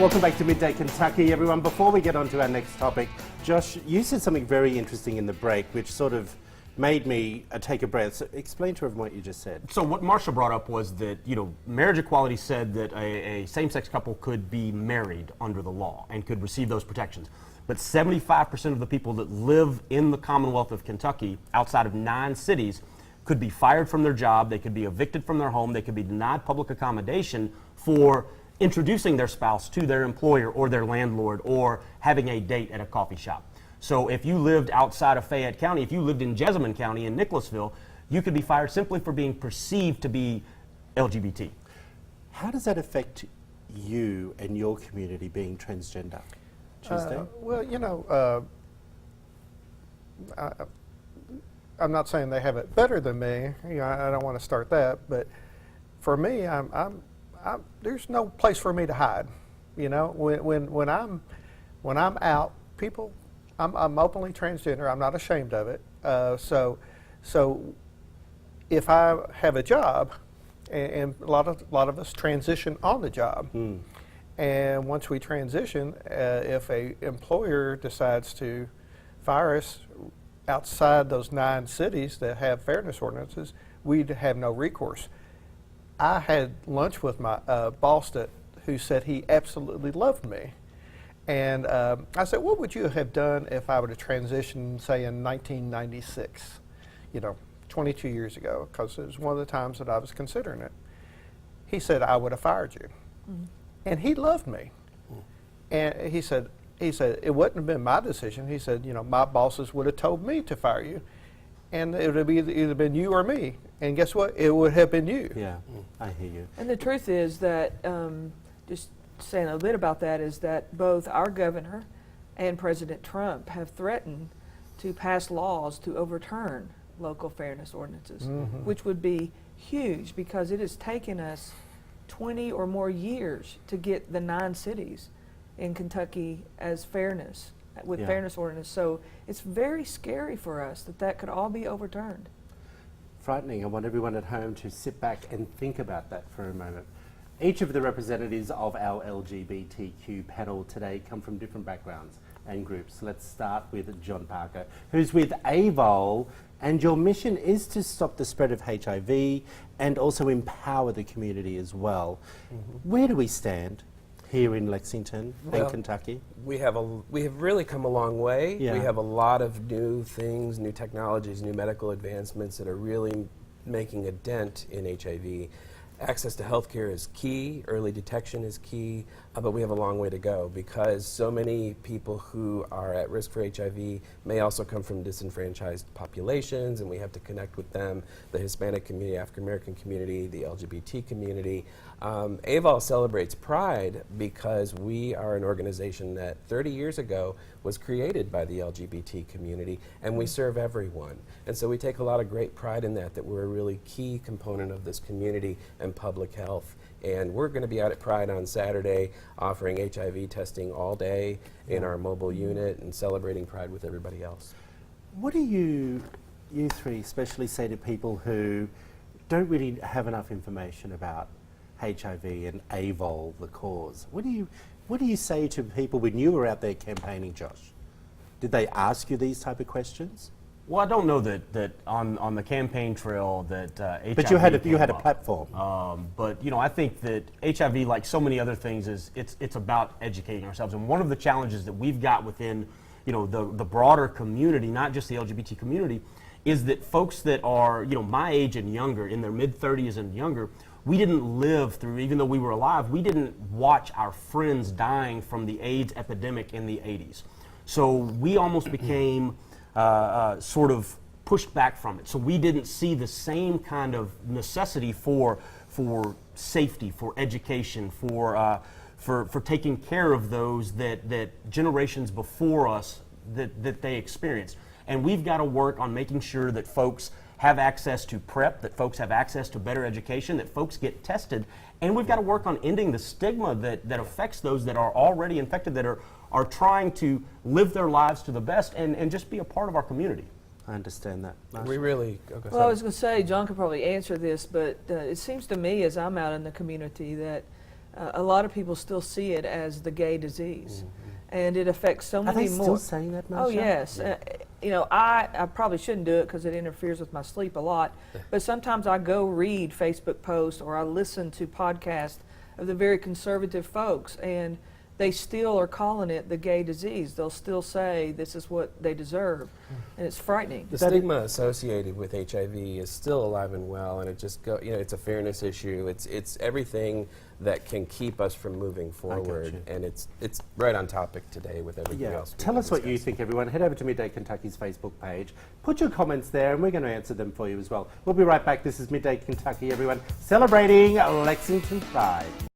Welcome back to Midday Kentucky, everyone. Before we get on to our next topic, Josh, you said something very interesting in the break, which sort of made me take a breath. So explain to everyone what you just said. So what Marsha brought up was that, marriage equality said that a same-sex couple could be married under the law and could receive those protections. But 75% of the people that live in the Commonwealth of Kentucky, outside of 9 cities, could be fired from their job, they could be evicted from their home, they could be denied public accommodation for introducing their spouse to their employer or their landlord or having a date at a coffee shop. So if you lived outside of Fayette County, if you lived in Jessamine County in Nicholasville, you could be fired simply for being perceived to be LGBT. How does that affect you and your community being transgender? Tuesday? I'm not saying they have it better than me. I don't want to start that, but for me, there's no place for me to hide. When I'm out, people, I'm openly transgender. I'm not ashamed of it. So if I have a job, and a lot of us transition on the job, and once we transition, if a employer decides to fire us outside those 9 cities that have fairness ordinances, we'd have no recourse. I had lunch with my boss who said he absolutely loved me. And I said, what would you have done if I would have transitioned, say, in 1996, 22 years ago, because it was one of the times that I was considering it. He said, I would have fired you. Mm-hmm. And he loved me. Mm-hmm. And he said, it wouldn't have been my decision. He said, my bosses would have told me to fire you, and it would have either been you or me. And guess what? It would have been you. Yeah, I hear you. And the truth is that, just saying a bit about that, is that both our governor and President Trump have threatened to pass laws to overturn local fairness ordinances, which would be huge because it has taken us 20 or more years to get the 9 cities in Kentucky as fairness, with fairness ordinance. So it's very scary for us that could all be overturned. Frightening. I want everyone at home to sit back and think about that for a moment. Each of the representatives of our LGBTQ panel today come from different backgrounds and groups. Let's start with John Parker, who's with AVOL, and your mission is to stop the spread of HIV and also empower the community as well. Where do we stand here in Lexington and Kentucky? We have really come a long way. Yeah. We have a lot of new things, new technologies, new medical advancements that are really making a dent in HIV. Access to healthcare is key, early detection is key, but we have a long way to go because so many people who are at risk for HIV may also come from disenfranchised populations, and we have to connect with them, the Hispanic community, African American community, the LGBT community. AVOL celebrates Pride because we are an organization that 30 years ago was created by the LGBT community, and we serve everyone. And so we take a lot of great pride in that we're a really key component of this community and public health. And we're going to be out at Pride on Saturday offering HIV testing all day in our mobile unit and celebrating Pride with everybody else. What do you three especially say to people who don't really have enough information about HIV and AVOL, the cause? What do you say to people when you were out there campaigning, Josh? Did they ask you these type of questions? Well, I don't know that on the campaign trail that HIV. But you had a platform. But I think that HIV, like so many other things, it's about educating ourselves. And one of the challenges that we've got within the broader community, not just the LGBT community, is that folks that are my age and younger, in their mid-30s and younger, we didn't live through, even though we were alive, we didn't watch our friends dying from the AIDS epidemic in the 80s. So we almost became sort of pushed back from it. So we didn't see the same kind of necessity for safety, for education, for taking care of those that generations before us that they experienced. And we've got to work on making sure that folks have access to PrEP, that folks have access to better education, that folks get tested, and we've got to work on ending the stigma that affects those that are already infected, that are trying to live their lives to the best and just be a part of our community. I understand that. We really... Well, I was going to say, John could probably answer this, but it seems to me as I'm out in the community that a lot of people still see it as the gay disease. And it affects so Are many they more. still saying that, Marsha? Oh, yes. You know, I probably shouldn't do it because it interferes with my sleep a lot. But sometimes I go read Facebook posts or I listen to podcasts of the very conservative folks, and they still are calling it the gay disease. They'll still say this is what they deserve, and it's frightening. The stigma associated with HIV is still alive and well, and it just it's a fairness issue. It's everything that can keep us from moving forward, you. and it's right on topic today with everything else. Tell us what you think, everyone. Head over to Midday Kentucky's Facebook page. Put your comments there, and we're going to answer them for you as well. We'll be right back. This is Midday Kentucky, everyone, celebrating Lexington Pride.